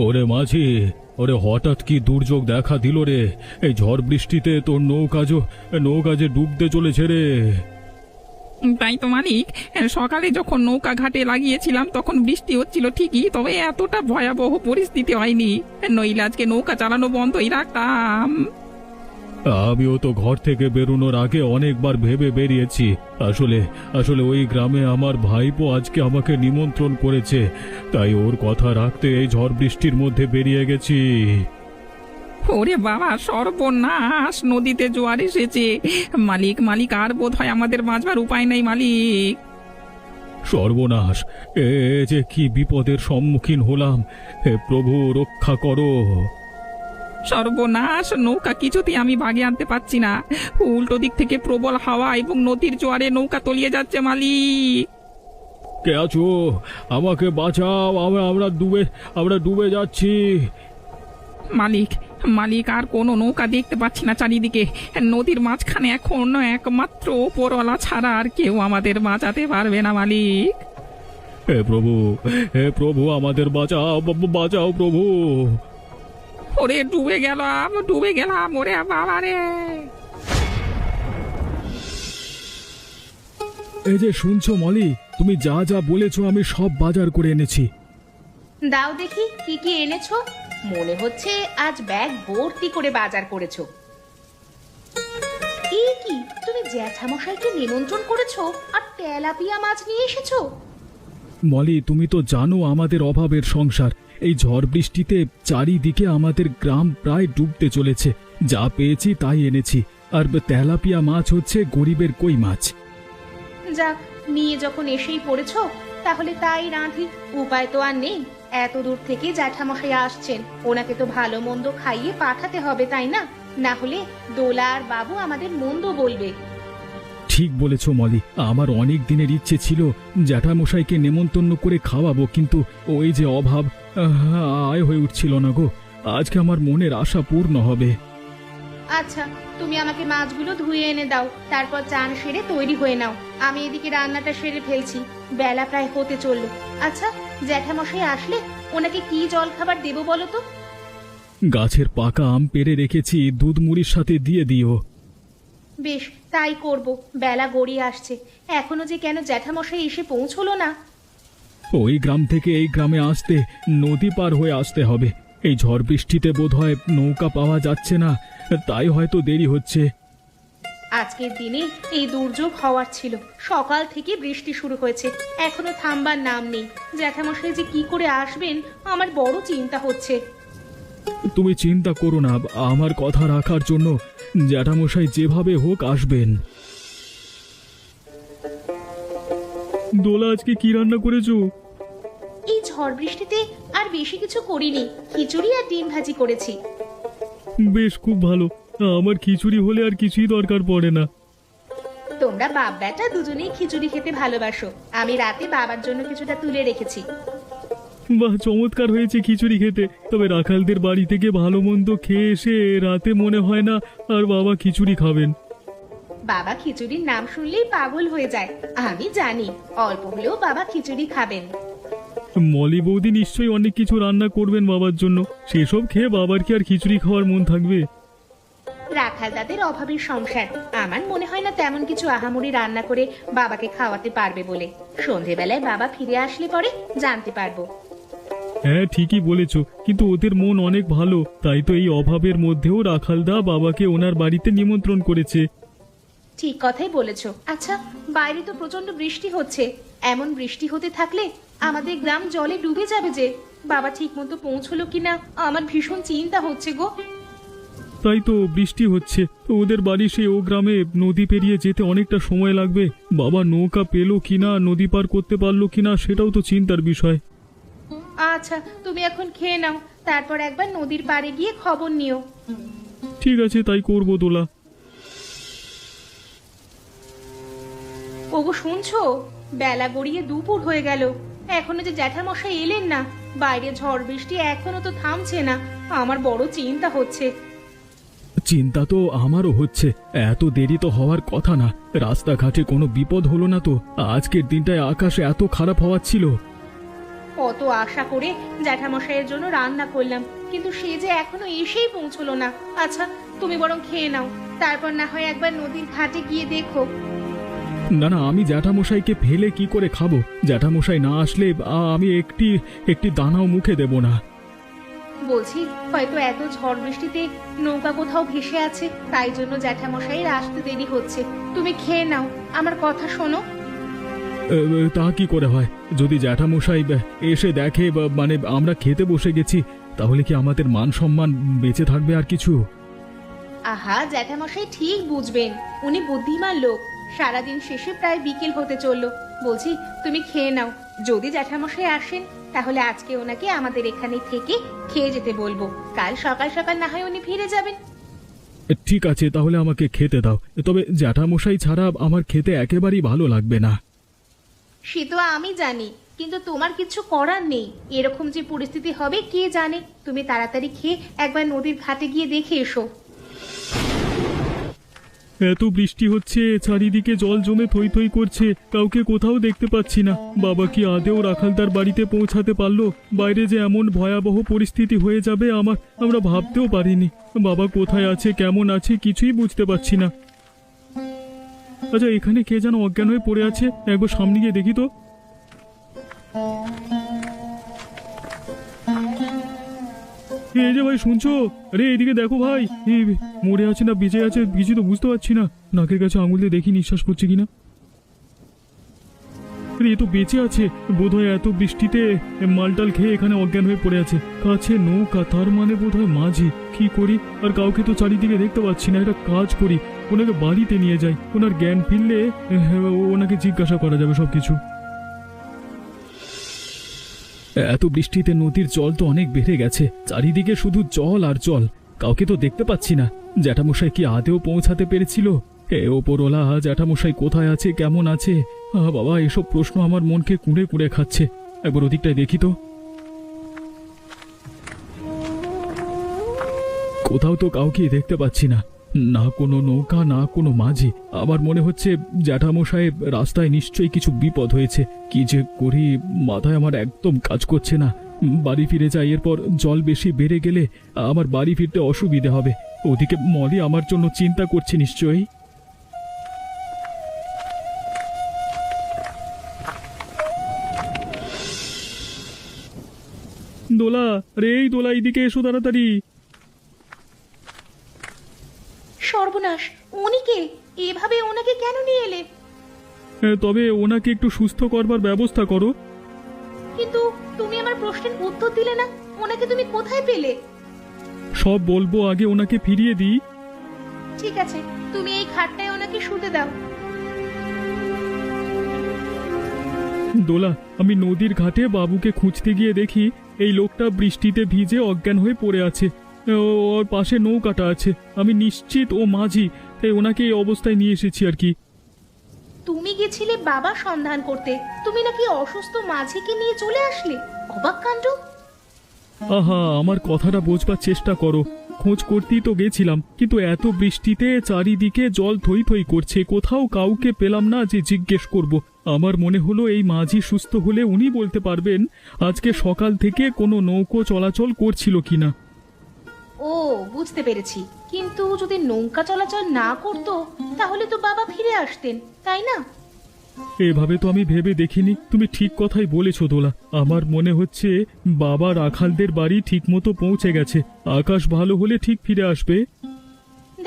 ওরে মাঝি, ওরে হঠাৎ কি দুর্যোগ দেখা দিল রে! এই ঝড় বৃষ্টিতে তোর নৌকা যে ডুবতে চলেছে রে। তাই তো মালিক, সকালে যখন নৌকা ঘাটে লাগিয়েছিলাম তখন বৃষ্টি হচ্ছিল ঠিকই, তবে এতটা ভয়াবহ পরিস্থিতি হয়নি। নইলে আজকে নৌকা চালানো বন্ধই রাখতাম। আমিও তো ঘর থেকে বেরোনোর আগে অনেকবার ভেবে বেরিয়েছি। আসলে আসলে ওই গ্রামে আমার ভাইপো আজকে আমাকে নিমন্ত্রণ করেছে, তাই ওর কথা রাখতে এই ঝড় বৃষ্টির মধ্যে বেরিয়ে গেছি। ওরে বাবা, সর্বনাশ! নদীতে জোয়ার এসেছে। মালিক মালিক, আর বোধ হয় আমাদের বাঁচবার উপায় নেই মালিক। সর্বনাশ! এ যে কি বিপদের সম্মুখীন হলাম! হে প্রভু, রক্ষা করো। সর্বনাশ! নৌকা কিছুতেই আমি ভাগে আনতে পারছি না। উল্টো দিক থেকে প্রবল হাওয়া এবং নদীর জোয়ারে নৌকা তলিয়ে যাচ্ছে মালিক। কে আছো? আমাকে বাঁচাও, আমরা ডুবে যাচ্ছি। মালিক মালিক, আর কোনো নৌকা দেখতে পাচ্ছি না চারিদিকে। নদীর মাঝখানে এখন একমাত্র ওপরওয়ালা ছাড়া আর কেউ আমাদের বাঁচাতে পারবে না মালিক। হে প্রভু, আমাদের বাঁচাও, বাঁচাও প্রভু। ওরে ডুবে গেলাম ওরে বাবা রে! এই যে শুনছো মলি, তুমি যা যা বলেছো আমি সব বাজার করে এনেছি। দাও দেখি কি কি এনেছো। মনে হচ্ছে আজ ব্যাগ ভর্তি করে বাজার করেছো। এই কি, তুমি জ্যাঠামশাইকে নিমন্ত্রণ করেছো আর তেলাপিয়া মাছ নিয়ে এসেছো? মলি, তুমি তো জানো আমাদের অভাবের সংসার। এই ঝড় বৃষ্টিতে চারিদিকে আমাদের গ্রাম প্রায় ডুবতে চলেছে। যা পেয়েছি তাই এনেছি। আর তেলাপিয়া মাছ হচ্ছে গরিবের কই মাছ। যাক, নিয়ে যখন এসেই পড়েছো তাহলে তাই রাঁধি। উপায় তো আর নেই। এত দূর থেকে জ্যাঠামশাই আসছেন, ওনাকে তো ভালো মন্দ খাইয়ে পাঠাতে হবে, তাই না? না হলে দোলা আর বাবু আমাদের মন্দ বলবে। ঠিক বলেছ মলি, আমার অনেক দিনের ইচ্ছে ছিল জ্যাঠামশাইকে নেমন্তন্ন করে খাওয়াবো, কিন্তু ওই যে অভাব, আয় হয়ে উঠছিল না গো। আজকে আমার মনের আশা পূর্ণ হবে। আচ্ছা, তুমি আমাকে মাছগুলো ধুয়ে এনে দাও, তারপর চান সেরে তৈরি হয়ে নাও। আমি এদিকে রান্নাটা সেরে ফেলছি। বেলা প্রায় হতে চললো। আচ্ছা, জ্যাঠামশাই আসলে ওনাকে কি জল খাবার দেবো বলো তো? গাছের পাকা আম পেড়ে রেখেছি, দুধ মুড়ির সাথে দিয়ে দিও। বেশ, তাই করব। বেলা গড়িয়ে আসছে, এখনো যে কেন জ্যাঠামশাই এসে পৌঁছলো না। ওই গ্রাম থেকে এই গ্রামে আসতে নদী পার হয়ে আসতে হবে। এই ঝড় বৃষ্টিতে বোধহয় নৌকা পাওয়া যাচ্ছে না, তাই হয়তো দেরি হচ্ছে। আজকের দিনে এই দুর্যোগ হওয়ার ছিল। সকাল থেকে বৃষ্টি শুরু হয়েছে, এখনো থামবার নাম নেই। জ্যাঠামশাই যে কি করে আসবেন আমার বড় চিন্তা হচ্ছে। তুমি চিন্তা করো না, আমার কথা রাখার জন্য জ্যাঠামশাই যেভাবে হোক আসবেন। দোলা, আজকে কি রান্না করেছো? এই ঝড় বৃষ্টিতে আর বেশি কিছু করিনি, খিচুড়ি আর ডিম ভাজি করেছি। বেশ, খুব ভালো। আমার খিচুড়ি হলে আর কিছুই দরকার পড়ে না। তোমরা বাপ বেটা দুজনেই খিচুড়ি খেতে ভালোবাসো। আমি রাতে বাবার জন্য কিছুটা তুলে রেখেছি। বাহ, চমৎকার হয়েছে খিচুড়ি খেতে। তবে রাখালদের বাড়ি থেকে ভালো মন্দ খেয়ে এসে রাতে মনে হয় না আর বাবা খিচুড়ি খাবেন। বাবা খিচুড়ির নাম শুনলেই পাগল হয়ে যায়। আমি জানি অল্প হলেও বাবা খিচুড়ি খাবেন। মলি বৌদি নিশ্চয়ই অনেক কিছু রান্না করবেন বাবার জন্য। সেসব খেয়ে বাবার কি আর খিচুড়ি খাওয়ার মন থাকবে? রাখাল তাদের অভাবের সংসার, আমার মনে হয় না তেমন কিছু আহামরি রান্না করে বাবাকে খাওয়াতে পারবে বলে। সন্ধেবেলায় বাবা ফিরে আসলে পরে জানতে পারবো। হ্যাঁ, ঠিকই বলেছ, কিন্তু ওদের মন অনেক ভালো, তাই তো এই অভাবের মধ্যেও রাখালদা বাবাকে ওনার বাড়িতে নিমন্ত্রণ করেছে। ঠিক কথাই বলেছো। আচ্ছা, বাইরে তো প্রচন্ড বৃষ্টি হচ্ছে। এমন বৃষ্টি হতে থাকলে আমাদের গ্রাম জলে ডুবে যাবে যে। বাবা ঠিক মতো পৌঁছলো কিনা আমার ভীষণ চিন্তা হচ্ছে গো। তাই তো বৃষ্টি হচ্ছে, তো ওদের বাড়ি সে ও গ্রামে নদী পেরিয়ে যেতে অনেকটা সময় লাগবে। বাবা নৌকা পেলো কিনা, নদী পার করতে পারলো কিনা, সেটাও তো চিন্তার বিষয়। আচ্ছা, তুমি এখন খেয়ে নাও, তারপর একবার নদীর পাড়ে গিয়ে খবর নিও। ঠিক আছে, তাই করবো দোলা। ওগো শুনছো, বেলা গড়িয়ে দুপুর হয়ে গেল, এখনো যে জ্যাঠামশাই এলেন না। বাইরে ঝড় বৃষ্টি এখনো তো থামছে না। আমার বড় চিন্তা হচ্ছে। চিন্তা তো আমারও হচ্ছে। এত দেরি তো হওয়ার কথা না। রাস্তাঘাটে কোনো বিপদ হলো না তো? আজকের দিনটায় আকাশে এত খারাপ হওয়া ছিল। কত আশা করে জ্যাঠামশাইয়ের জন্য রান্না করলাম, কিন্তু সে যে এখনো এসেই পৌঁছলো না। আচ্ছা, তুমি বরং খেয়ে নাও, তারপর না হয় একবার নদীর ঘাটে গিয়ে দেখো। না না, আমি জ্যাঠামশাইকে ফেলে কি করে খাবো? জ্যাঠামশাই না আসলে আমি একটি একটি দানাও মুখে দেব না। বলছি, হয়তো এত ঝড় বৃষ্টিতে নৌকা কোথাও ভেসে আছে, তাই জন্য জ্যাঠামশাইয়ের আসতে দেরি হচ্ছে। তুমি খেয়ে নাও, আমার কথা শোনো। তা কি করে হয়? যদি জ্যাঠামশাই এসে দেখে মানে আমরা খেতে বসে গেছি, তাহলে কি আমাদের মান সম্মান বেঁচে থাকবে আর কিছু? আহা, জ্যাঠামশাই ঠিক বুঝবেন, উনি বুদ্ধিমান লোক। সারাদিন শেষে প্রায় বিকেল হতে চললো। বলছি, তুমি খেয়ে নাও। যদি জ্যাঠামশাই আসেন, তাহলে আজকে ওনাকে আমাদের এখানে থেকে খেয়ে যেতে বলবো। কাল সকাল সকাল না হয় উনি ফিরে যাবেন। ঠিক আছে, তাহলে আমাকে খেতে দাও। তবে জ্যাঠামশাই ছাড়া আমার খেতে একেবারেই ভালো লাগবে না। সে তো আমি জানি, কিন্তু তোমার কিছু করার নেই। এরকম যে পরিস্থিতি হবে কে জানে। তুমি তাড়াতাড়ি খেয়ে একবার নদীর ঘাটে গিয়ে দেখে এসো। এত বৃষ্টি হচ্ছে, চারিদিকে জল জমে থই থই করছে, কাউকে কোথাও দেখতে পাচ্ছি না। বাবা কি আদেও রাখালদার বাড়িতে পৌঁছাতে পারলো? বাইরে যে এমন ভয়াবহ পরিস্থিতি হয়ে যাবে আমরা ভাবতেও পারিনি। বাবা কোথায় আছে, কেমন আছে, কিছুই বুঝতে পারছি না। আচ্ছা, এখানে কে যেন অজ্ঞান হয়ে পড়ে আছে, একবার সামনে গিয়ে দেখি তো। এই যে ভাই, শুনছো? আরে এইদিকে দেখো ভাই, এই মরে আছে না বেঁচে আছে কিছু তো বুঝতে পারছি না। নাকের কাছে আঙুল দিয়ে দেখি নিঃশ্বাস করছে কিনা। আরে এ তো বেঁচে আছে বোধহয়। এত বৃষ্টিতে মালটাল খেয়ে এখানে অজ্ঞান হয়ে পড়ে আছে। কাছে নৌকা, তার মানে বোধহয় মাঝি। কি করি? আর কাউকে তো চারিদিকে দেখতে পাচ্ছি না। একটা কাজ করি, ওনাকে বাড়িতে নিয়ে যাই। ওনার জ্ঞান ফিরলে ওনাকে জিজ্ঞাসা করা যাবে সবকিছু। এত বৃষ্টিতে নদীর জল তো অনেক বেড়ে গেছে, চারিদিকে শুধু জল আর জল। কাউকে তো দেখতে পাচ্ছি না। জ্যাঠামশাই কি আদেও পৌঁছাতে পেরেছিল? হে ওপরওয়ালা, জ্যাঠামশাই কোথায় আছে, কেমন আছে? বাবা, এসব প্রশ্ন আমার মনকে কুঁড়ে কুঁড়ে খাচ্ছে। একবার ওদিকটায় দেখি তো। কোথাও তো কাউকে দেখতে পাচ্ছি না। না কোনো নৌকা, না কোনো মাঝি। আমার মনে হচ্ছে জ্যাঠামশাই রাস্তায় নিশ্চয়ই কিছু বিপদ হয়েছে। কি যে করি, মাথায় আমার একদম কাজ করছে না। বাড়ি ফিরে যাই, এরপর জল বেশি বেড়ে গেলে আমার বাড়ি ফিরতে অসুবিধে হবে। ওদিকে মলি আমার জন্য চিন্তা করছে নিশ্চয়ই। দোলা, রে এই দোলা, এইদিকে এসো তাড়াতাড়ি। সর্বনাশ, উনি কে? এভাবে ওনাকে কেন নিয়ে এলে? তবে ওনাকে একটু সুস্থ করবার ব্যবস্থা করো। কিন্তু তুমি আমার প্রশ্নের উত্তর দিলে না। ওনাকে তুমি কোথায় পেলে? সব বলবো, আগে ওনাকে ফিরিয়ে দিই। ঠিক আছে, তুমি এই খাটটায় ওনাকে শুতে দাও। দোলা, আমি নদীর ঘাটে বাবুকে খুঁজতে গিয়ে দেখি এই লোকটা বৃষ্টিতে ভিজে অজ্ঞান হয়ে পড়ে আছে। ওর পাশে নৌকাটা আছে। আমি নিশ্চিত ও মাঝি, তাই ওনাকে এই অবস্থায় নিয়ে এসেছি আর কি। তুমি গেছিলে বাবা সন্ধান করতে, তুমি নাকি অসুস্থ মাঝিকে নিয়ে চলে আসলে? অবাক কাণ্ড। আহা, আমার কথাটা বোঝবার চেষ্টা করো। খোঁজ করতেই তো গেছিলাম, কিন্তু এত বৃষ্টিতে চারিদিকে জল থই থই করছে, কোথাও কাউকে পেলাম না যে জিজ্ঞেস করব। আমার মনে হলো এই মাঝি সুস্থ হলে উনি বলতে পারবেন আজকে সকাল থেকে কোনো নৌকো চলাচল করছিল কিনা। ও, বুঝতে পেরেছি। কিন্তু যদি নৌকা চলাচল না করতো, তাহলে তো বাবা ফিরে আসতেন, তাই না? এভাবে তো আমি ভেবে দেখিনি। তুমি ঠিক কথাই বলেছ দোলা। আমার মনে হচ্ছে বাবা রাখালদের বাড়ি ঠিকমতো পৌঁছে গেছে। আকাশ ভালো হলে ঠিক ফিরে আসবে।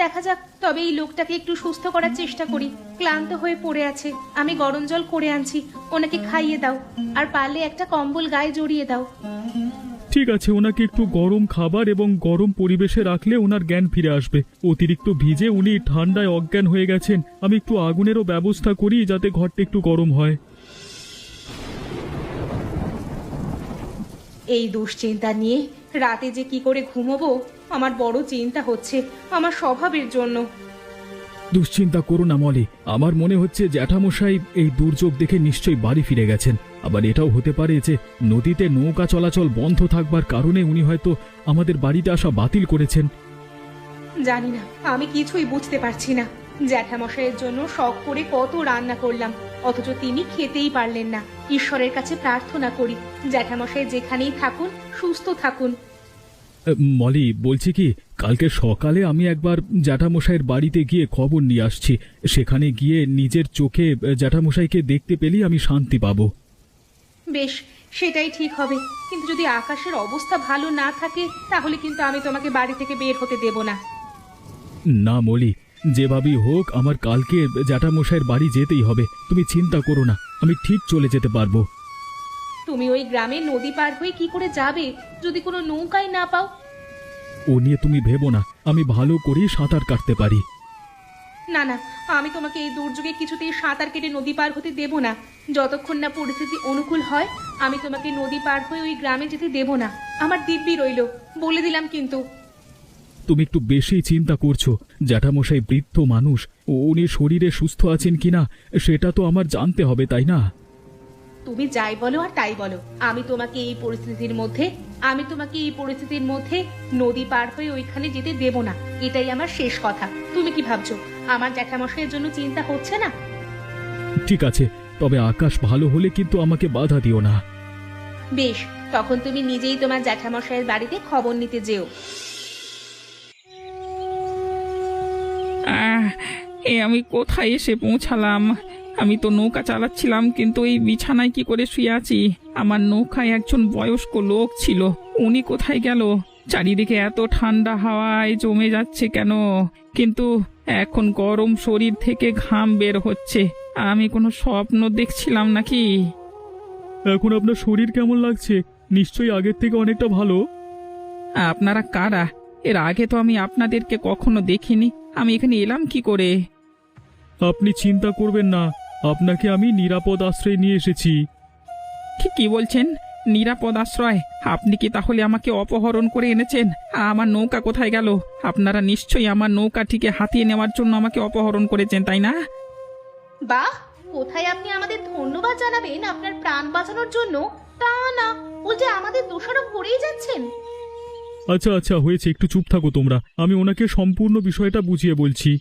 দেখা যাক। তবে এই লোকটাকে একটু সুস্থ করার চেষ্টা করি। ক্লান্ত হয়ে পড়ে আছে। আমি গরম জল করে আনছি, ওনাকে খাইয়ে দাও। আর পারলে একটা কম্বল গায়ে জড়িয়ে দাও। ঠিক আছে, ওনাকে একটু গরম খাবার এবং গরম পরিবেশে রাখলে ওনার জ্ঞান ফিরে আসবে। অতিরিক্ত ভিজে উনি ঠান্ডায় অজ্ঞান হয়ে গেছেন। আমি একটু আগুনেরও ব্যবস্থা করি যাতে ঘরটা একটু গরম হয়। এই দুশ্চিন্তা নিয়ে রাতে যে কি করে ঘুমোবো, আমার বড় চিন্তা হচ্ছে আমার স্বভাবের জন্য। দুশ্চিন্তা করো না মলি। আমার মনে হচ্ছে জ্যাঠামশাই এই দুর্যোগ দেখে নিশ্চয়ই বাড়ি ফিরে গেছেন। আবার এটাও হতে পারে যে নদীতে নৌকা চলাচল বন্ধ থাকবার কারণে উনি হয়তো আমাদের বাড়িতে আসা বাতিল করেছেন। জানি না, আমি কিছুই বুঝতে পারছি না। জ্যাঠামশাইয়ের জন্য শখ করে কত রান্না করলাম, অথচ তিনি খেতেই পারলেন না। ঈশ্বরের কাছে প্রার্থনা করি জ্যাঠামশাই যেখানেই থাকুন সুস্থ থাকুন। মলি, বলছি কি, কালকে সকালে আমি একবার জ্যাঠামশাইয়ের বাড়িতে গিয়ে খবর নিয়ে আসছি। সেখানে গিয়ে নিজের চোখে জ্যাঠামশাইকে দেখতে পেলেই আমি শান্তি পাবো। বেশ, সেটাই ঠিক হবে। কিন্তু যদি আকাশের অবস্থা ভালো না থাকে তাহলে কিন্তু আমি তোমাকে বাড়ি থেকে বের হতে দেব না। না মলি, যেভাবেই হোক আমার কালকে জ্যাঠামশাইয়ের বাড়ি যেতেই হবে। তুমি চিন্তা করো না, আমি ঠিক চলে যেতে পারবো। তুমি ওই গ্রামে নদী পার হয়ে কি করে যাবে যদি কোনো নৌকাই না পাও? ও নিয়ে তুমি ভেবো না, আমি ভালো করেই সাঁতার কাটতে পারি। না না, আমি তোমাকে এই দুর্যোগে কিছুতেই সাঁতার কেটে নদী পার হতে দেব না। যতক্ষণ না পরিস্থিতি অনুকূল হয় আমি তোমাকে নদী পার হয়ে ওই গ্রামে যেতে দেব না। আমার দিব্যি রইল, বলে দিলাম কিন্তু। তুমি একটু বেশি চিন্তা করছো। জ্যাঠামশাই বৃদ্ধ মানুষ, উনি শরীরে সুস্থ আছেন কিনা সেটা তো আমার জানতে হবে, তাই না? তুমি যাই বলো আর তাই বলো, আমি তোমাকে এই পরিস্থিতির মধ্যে নদী পার হয়ে ওইখানে যেতে দেব না। এটাই আমার শেষ কথা। তুমি কি ভাবছো আমার জ্যাঠামশাইয়ের জন্য চিন্তা হচ্ছে না? ঠিক আছে, তবে আকাশ ভালো হলে কিন্তু আমাকে বাধা দিও না। বেশ, তখন তুমি নিজেই তোমার জ্যাঠামশাইয়ের বাড়িতে খবর নিতে যেও। আমি কোথায় এসে পৌঁছালাম? আমি তো নৌকা চালাচ্ছিলাম, কিন্তু এই বিছানায় কি করে শুয়ে আছি? আমার নৌকায় একজন বয়স্ক লোক ছিল, উনি কোথায় গেল? চারিদিকে এত ঠান্ডা হাওয়ায় জমে যাচ্ছে কেন? কিন্তু এখন গরম শরীর থেকে ঘাম বের হচ্ছে। আমি কোনো স্বপ্ন দেখছিলাম নাকি? এখন আপনার শরীর কেমন লাগছে? নিশ্চয়ই আগের থেকে অনেকটা ভালো। আপনারা কারা? এর আগে তো আমি আপনাদেরকে কখনো দেখিনি। আমি এখানে এলাম কি করে? আপনি চিন্তা করবেন না, আপনাকে আমি নিরাপদ আশ্রয় নিয়ে এসেছি। কি বলছেন? নিরাপদ আশ্রয়? আপনি কি তাহলে আমাকে অপহরণ করে এনেছেন? আমার নৌকা কোথায় গেল? আপনারা নিশ্চয়ই আমার নৌকাটিকে হাতিয়ে নেওয়ার জন্য আমাকে অপহরণ করেছেন, তাই না? বাহ, কোথায় আপনি আমাদের ধন্যবাদ জানাবেন আপনার প্রাণ বাঁচানোর জন্য, তা না উল্টে আমাদের দোষারোপ করেই যাচ্ছেন। আচ্ছা আচ্ছা, হয়েছে, একটু চুপ থাকো তোমরা। আমি ওনাকে সম্পূর্ণ বিষয়টা বুঝিয়ে বলছি।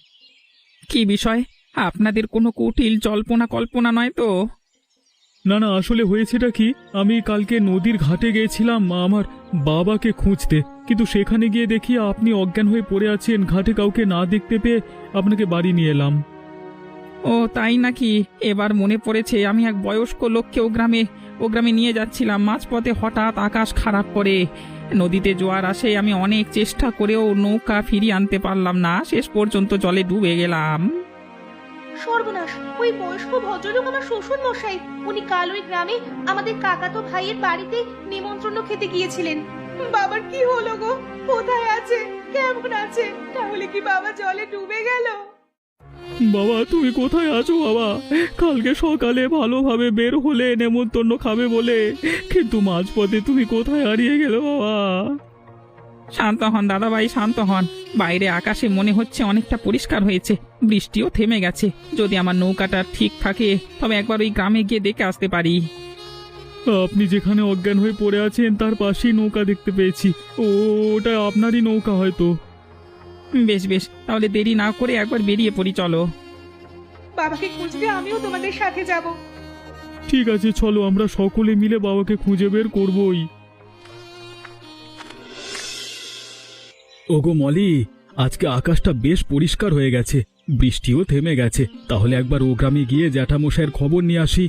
কি বিষয়? আপনাদের কোনো কুটিল জল্পনা কল্পনা নয় তো? না না, আসলে হয়েছেটা কি, আমি কালকে নদীর ঘাটে গিয়েছিলাম আমার বাবাকে খুঁজতে, কিন্তু সেখানে গিয়ে দেখি আপনি অজ্ঞান হয়ে পড়ে আছেন। ঘাটে কাউকে না দেখতে পেয়ে আপনাকে বাড়ি নিয়ে এলাম। ও তাই নাকি? এবার মনে পড়েছে, আমি এক বয়স্ক লোককে ও গ্রামে নিয়ে যাচ্ছিলাম। মাঝপথে হঠাৎ আকাশ খারাপ করে নদীতে জোয়ার আসে। আমি অনেক চেষ্টা করেও নৌকা ফিরিয়ে আনতে পারলাম না, শেষ পর্যন্ত জলে ডুবে গেলাম। সর্বনাশ! ওই বয়স্ক ভদ্রলোক আমার শ্বশুর মশাই। উনি কাল ওই গ্রামে আমাদের কাকাতো ভাইয়ের বাড়িতে নিমন্ত্রণ খেতে গিয়েছিলেন। বাবার কি হলো গো? কোথায় আছে? কেমন আছে? তাহলে কি বাবা জলে ডুবে গেল? বাবা, তুমি কোথায় আছো বাবা? কালকে সকালে ভালোভাবে বের হলে নেমন্তন্ন খাবে বলে, কিন্তু মাঝপথে তুমি কোথায় হারিয়ে গেলে বাবা? শান্ত হন দাদাভাই, শান্ত হন। বাইরে আকাশে মনে হচ্ছে অনেকটা পরিষ্কার হয়েছে, বৃষ্টিও থেমে গেছে। যদি আমার নৌকাটা ঠিক থাকে তবে একবার ওই গ্রামে গিয়ে দেখে আসতে পারি। আপনি যেখানে অজ্ঞান হয়ে পড়ে আছেন তার পাশেই নৌকা দেখতে পেয়েছি। ওটা আপনারই নৌকা হয়তো। বেশ বেশ, তাহলে দেরি না করে একবার বেরিয়ে পড়ি, চলো। বাবাকে খুঁজতে আমিও তোমাদের সাথে যাব। ঠিক আছে, চলো, আমরা সকলে মিলে বাবাকে খুঁজে বের করবই। ওগো মলি, আজকে আকাশটা বেশ পরিষ্কার হয়ে গেছে, বৃষ্টিও থেমে গেছে। তাহলে একবার ও গ্রামে গিয়ে জ্যাঠামশাইয়ের খবর নিয়ে আসি।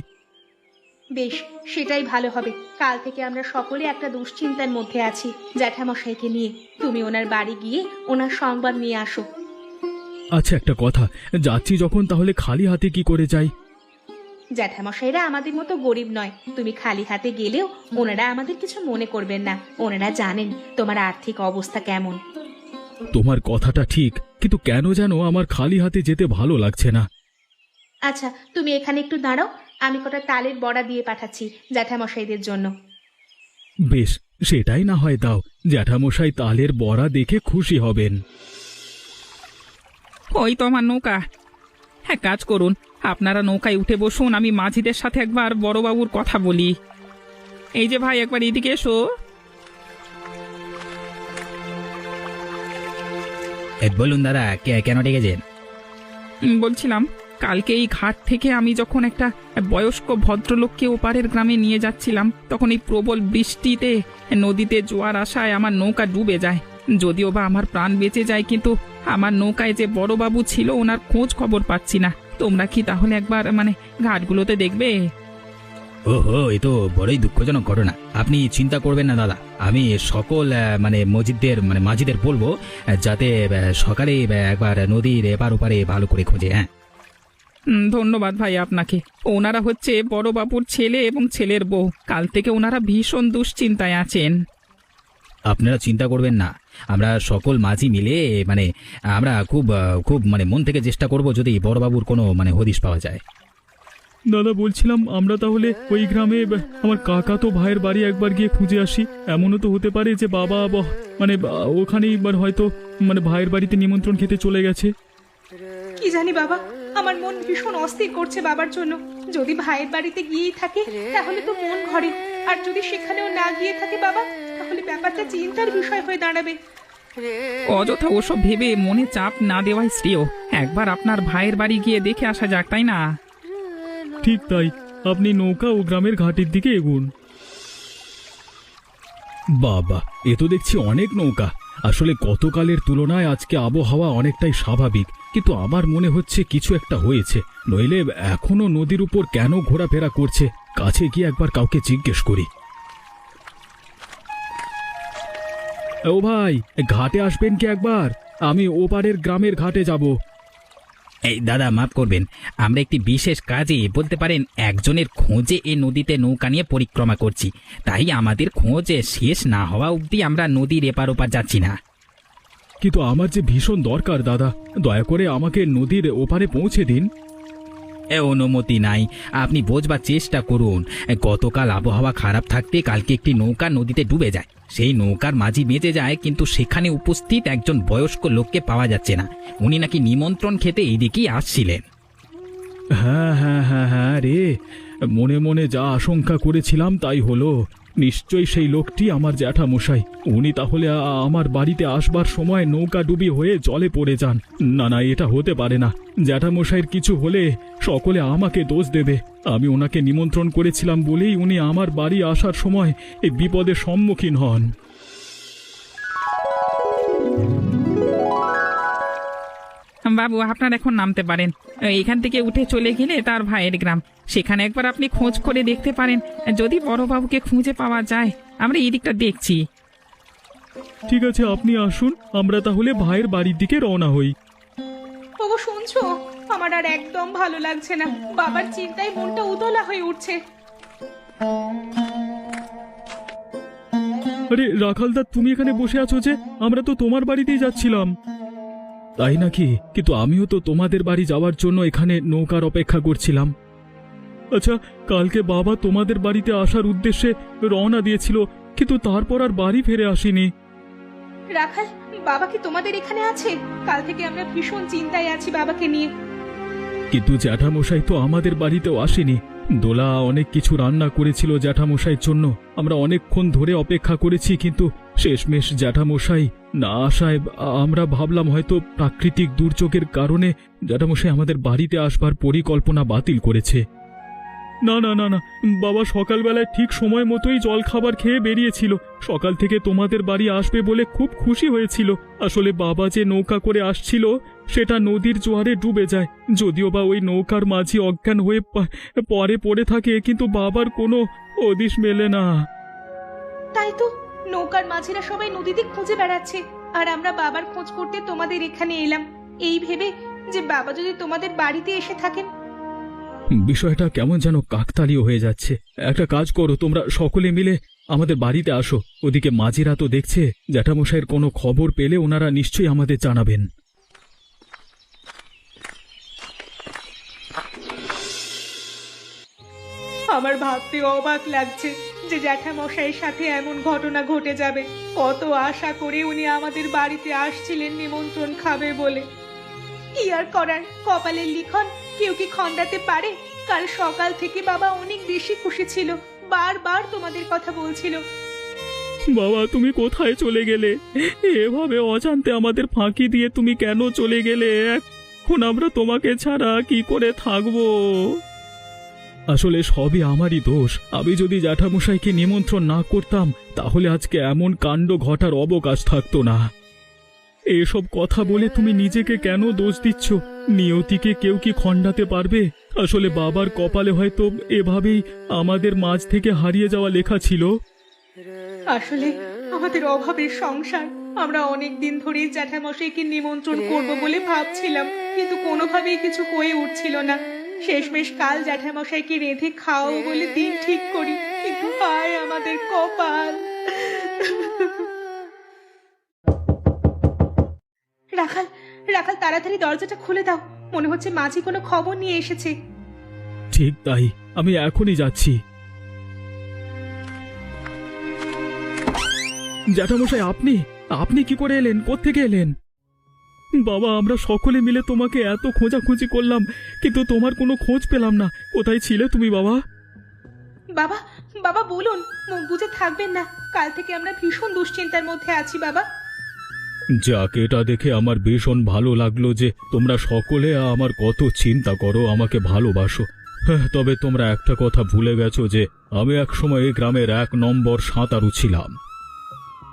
বেশ, সেটাই ভালো হবে। কাল থেকে আমরা সকলে একটা দুশ্চিন্তার মধ্যে আছি জ্যাঠামশাইকে নিয়ে। তুমি ওনার বাড়ি গিয়ে ওনার সংবাদ নিয়ে আসো। আচ্ছা, একটা কথা, যাচ্ছি যখন তাহলে খালি হাতে কি করে যাই? জ্যাঠামশাইরা আমাদের মতো গরিব নয়। তুমি খালি হাতে গেলেও ওনারা আমাদের কিছু মনে করবেন না। ওনারা জানেন তোমার আর্থিক অবস্থা কেমন। তোমার কথাটা ঠিক, কিন্তু কেন যেন আমার খালি হাতে যেতে ভালো লাগছে না। আচ্ছা, তুমি এখানে একটু দাঁড়াও, আমি কটা তালের বড়া দিয়ে পাঠাচ্ছি জ্যাঠামশাইদের জন্য। বেশ, সেটাই না হয় দাও। জ্যাঠামশাই তালের বড়া দেখে খুশি হবেন। ওই তো আমার নৌকা। হ্যাঁ, কাজ করুন, আপনারা নৌকায় উঠে বসুন, আমি মাঝিদের সাথে একবার বড়বাবুর কথা বলি। এই যে ভাই, একবার এদিকে এসো। বলুন দাদা, কেন ডেকেছেন? বলছিলাম কালকে এই ঘাট থেকে আমি যখন একটা বয়স্ক ভদ্রলোককে ওপারের গ্রামে নিয়ে যাচ্ছিলাম, তখন এই প্রবল বৃষ্টিতে নদীতে জোয়ার আসায় আমার নৌকা ডুবে যায়। যদিও বা আমার প্রাণ বেঁচে যায়, কিন্তু আমার নৌকায় যে বড়বাবু ছিল ওনার খোঁজ খবর পাচ্ছি না। তোমরা কি তাহলে একবার ঘাটগুলোতে দেখবে? ওহো, এ তো বড়ই দুঃখজনক ঘটনা। আপনি চিন্তা করবেন না দাদা, আমি সকল মাঝিদের বলবো যাতে সকালে একবার নদীর এপার ওপারে ভালো করে খোঁজে। হ্যাঁ, ধন্যবাদ ভাই আপনাকে। ওনারা হচ্ছে বড়বাবুর ছেলে এবং ছেলের বউ। কাল থেকে ওনারা ভীষণ দুশ্চিন্তায় আছেন। আপনারা চিন্তা করবেন না, আমরা সকল মাঝি মিলে আমরা খুব খুব মন থেকে চেষ্টা করব যদি বড়বাবুর কোনো হদিশ পাওয়া যায়। দাদা, বলছিলাম আমরা তাহলে ওই গ্রামে আমার কাকা তো ভাইয়ের বাড়ি একবার গিয়ে খুঁজে আসি। এমনও তো হতে পারে যে বাবা ওখানেই হয়তো ভাইয়ের বাড়িতে নিমন্ত্রণ খেতে চলে গেছে। কি জানি বাবা, আমার মন ভীষণ অস্থির করছে বাবার জন্য। যদি ভাইয়ের বাড়িতে গিয়েই থাকে তাহলে তো মন ঘরে, আর যদি সেখানেও না গিয়ে থাকে বাবা, তাহলে ব্যাপারটা চিন্তার বিষয় হয়ে দাঁড়াবে। অযথা ওসব ভেবে মনে চাপ না দেওয়াই শ্রেয়। একবার আপনার ভাইয়ের বাড়ি গিয়ে দেখে আসা যাক, তাই না? ঠিক তাই, আপনি নৌকা ও গ্রামের ঘাটের দিকে এগুন। বাবা, এ তো দেখছি অনেক নৌকা। আসলে গতকালের তুলনায় আজকে আবহাওয়া অনেকটাই স্বাভাবিক, কিন্তু আমার মনে হচ্ছে কিছু একটা হয়েছে। নইলে এখনো নদীর উপর কেন ঘোরাফেরা করছে? কাছে গিয়ে একবার কাউকে জিজ্ঞেস করি। ও ভাই, ঘাটে আসবেন কি একবার? আমি ওপারের গ্রামের ঘাটে যাব। এই দাদা, মাফ করবেন, আমরা একটি বিশেষ কাজে বলতে পারেন একজনের খোঁজে এই নদীতে নৌকা নিয়ে পরিক্রমা করছি। তাই আমাদের খোঁজে শেষ না হওয়া অবধি আমরা নদীর এপার ওপার যাচ্ছি না। কিন্তু আমার যে ভীষণ দরকার দাদা, দয়া করে আমাকে নদীর ওপারে পৌঁছে দিন। অনুমতি নাই, আপনি বোঝবার চেষ্টা করুন। গতকাল আবহাওয়া খারাপ থাকতে কালকে একটি নৌকা নদীতে ডুবে যায়। সেই নৌকার মাঝি বেঁচে যায়, কিন্তু সেখানে উপস্থিত একজন বয়স্ক লোককে পাওয়া যাচ্ছে না। উনি নাকি নিমন্ত্রণ খেতে এইদিকেই আসছিলেন। হ্যাঁ হ্যাঁ হ্যাঁ হ্যাঁ রে, মনে মনে যা আশঙ্কা করেছিলাম তাই হলো। নিশ্চয়ই সেই লোকটি আমার জ্যাঠামশাই। উনি তাহলে আমার বাড়িতে আসবার সময় নৌকা ডুবি হয়ে জলে পড়ে যান। না না, এটা হতে পারে না। জ্যাঠামশাইয়ের কিছু হলে সকলে আমাকে দোষ দেবে। আমি ওনাকে নিমন্ত্রণ করেছিলাম বলেই উনি আমার বাড়ি আসার সময় এই বিপদের সম্মুখীন হন। বাবু, আপনার এখন নামতে পারেন। এখান থেকে উঠে চলে গেলে তার ভাইয়ের গ্রাম, সেখানে একবার আপনি খোঁজ করে দেখতে পারেন। যদি বড়বাবুকে খুঁজে পাওয়া যায়, আমরা এই দিকটা দেখছি। ঠিক আছে, আপনি আসুন, আমরা তাহলে ভাইয়ের বাড়ির দিকে রওনা হই। বাবু শুনছো, আমার আর একদম ভালো লাগছে না। বাবার চিন্তায় মনটা উতলা হয়ে উঠছে। আরে রাখালদা, তুমি এখানে বসে আছো যে? আমরা তো তোমার বাড়িতেই যাচ্ছিলাম। তাই নাকি? কিন্তু আমিও তো তোমাদের বাড়ি যাওয়ার জন্য এখানে নৌকার অপেক্ষা করছিলাম। আচ্ছা, কালকে বাবা তোমাদের বাড়িতে আসার উদ্দেশ্যে রওনা দিয়েছিল, কিন্তু তারপর আর বাড়ি ফিরে আসেনি। রাখাল, বাবা কি তোমাদের এখানে আছে? কাল থেকে আমরা ভীষণ চিন্তায় আছি বাবাকে নিয়ে। কিন্তু জ্যাঠামশাই তো আমাদের বাড়িতেও আসেনি। দোলা অনেক কিছু রান্না করেছিল জ্যাঠামশাইয়ের জন্য। আমরা অনেকক্ষণ ধরে অপেক্ষা করেছি, কিন্তু শেষমেশ জ্যাঠামশাই না আসায় আমরা ভাবলাম হয়তো প্রাকৃতিক দুর্যোগের কারণে জ্যাঠামশাই আমাদের বাড়িতে আসবার পরিকল্পনা বাতিল করেছে। না না না না, বাবা সকালবেলায় ঠিক সময় মতোই জল খাবার খেয়ে বেরিয়েছিল। সকাল থেকে তোমাদের বাড়ি আসবে বলে খুব খুশি হয়েছিল। আসলে বাবা যে নৌকা করে আসছিল সেটা নদীর জোয়ারে ডুবে যায়। যদিও বা ওই নৌকার মাঝি অজ্ঞান হয়ে পরে পড়ে থাকে, কিন্তু বাবার কোনো হদিশ মেলে না। তাই তো, নৌকার মাঝিরা সবাই নদীতে খুঁজে বেড়াচ্ছে, আর আমরা বাবার খোঁজ করতে তোমাদের এখানে এলাম, এই ভেবে যে বাবা যদি তোমাদের বাড়িতে এসে থাকেন। বিষয়টা কেমন যেন কাকতালীয় হয়ে যাচ্ছে। একটা কাজ করো, তোমরা সকলে মিলে আমাদের বাড়িতে আসো। ওদিকে মাঝিরা তো দেখছে, জ্যাঠামশাইয়ের কোনো খবর পেলে ওনারা নিশ্চয়ই আমাদের জানাবেন। আমার ভাবতে অবাক লাগছে যে জ্যাঠামশাইয়ের সাথে এমন ঘটনা ঘটে যাবে। কত আশা করে উনি আমাদের বাড়িতে আসছিলেন নিমন্ত্রণ খাবে বলে। কি আর করার, কপালের লিখন কেউ কি খণ্ডাতে পারে? কাল সকাল থেকে বাবা অনেক বেশি খুশি ছিল, বারবার তোমাদের কথা বলছিল। বাবা, তুমি কোথায় চলে গেলে? এভাবে অজান্তে আমাদের ফাঁকি দিয়ে তুমি কেন চলে গেলে? এখন আমরা তোমাকে ছাড়া কি করে থাকবো? আসলে সবই আমারই দোষ। আমি যদি জ্যাঠামশাইকে নিমন্ত্রণ না করতাম তাহলে আজকে এমন কাণ্ড ঘটার অবকাশ থাকতো না। এসব কথা বলে তুমি নিজেকে কেন দোষ দিচ্ছ? নিয়তিকে কেউ কি খণ্ডাতে পারবে? আসলে বাবার কপালে হয়তো এভাবেই আমাদের মাঝ থেকে হারিয়ে যাওয়া লেখা ছিল। আসলে আমাদের অভাবের সংসার, আমরা অনেক দিন ধরেই জ্যাঠামশাইকে নিমন্ত্রণ করব বলে ভাবছিলাম, কিন্তু কোনোভাবেই কিছু হয়ে উঠছিল না। শেষমেশ কাল জ্যাঠামশাইকে রেঁধে খাওয়াবো বলে দিন ঠিক করি, কিন্তু হায় আমাদের কপাল। রাখাল, রাখাল তাড়াতাড়ি দরজাটা খুলে দাও, মনে হচ্ছে মাঝি কোনো খবর নিয়ে এসেছে। ঠিক তাই, আমি এখনই যাচ্ছি। জ্যাঠামশাই, আপনি আপনি কি করে এলেন? কোত্থেকে এলেন? বাবা, আমরা সকলে মিলে তোমাকে এত খোঁজাখুঁজি করলাম, কিন্তু তোমার কোনো খোঁজ পেলাম না। কোথায় ছিলে তুমি বাবা? বাবা, বাবা বলুন, মুখ বুজে থাকবেন না। কাল থেকে আমরা ভীষণ দুশ্চিন্তার মধ্যে আছি বাবা। যাক, এটা দেখে আমার ভীষণ ভালো লাগলো যে তোমরা সকলে আমার কত চিন্তা করো, আমাকে ভালোবাসো। তবে তোমরা একটা কথা ভুলে গেছো যে আমি একসময় এই গ্রামের 1 নম্বর সাঁতারু ছিলাম।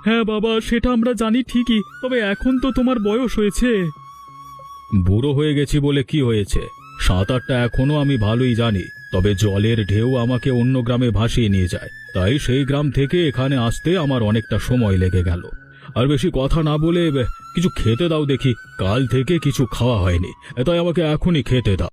হ্যাঁ বাবা, সেটা আমরা জানি ঠিকই, তবে এখন তো তোমার বয়স হয়েছে। বুড়ো হয়ে গেছি বলে কি হয়েছে? সাঁতারটা এখনো আমি ভালোই জানি, তবে জলের ঢেউ আমাকে অন্য গ্রামে ভাসিয়ে নিয়ে যায়। তাই সেই গ্রাম থেকে এখানে আসতে আমার অনেকটা সময় লেগে গেল। আর বেশি কথা না বলে কিছু খেতে দাও দেখি, কাল থেকে কিছু খাওয়া হয়নি, তাই আমাকে এখনই খেতে দাও।